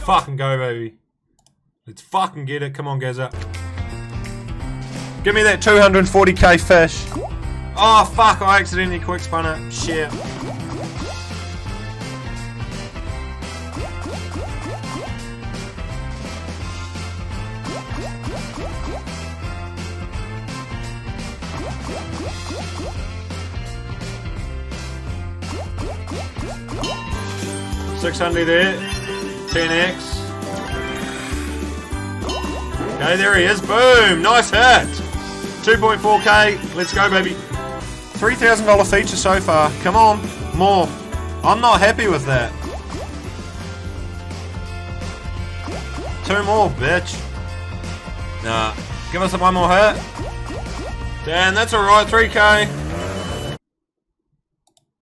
Let's fucking go, baby. Let's fucking get it. Come on, Gazza. Give me that 240k fish. Oh, fuck. I accidentally quick spun it. Shit. $600 there. 10x. Okay, there he is. Boom. Nice hit. 2.4k. Let's go, baby. $3,000 feature so far. Come on. More. I'm not happy with that. 2 more, bitch. Nah. Give us one more hit. Damn, that's alright. 3k.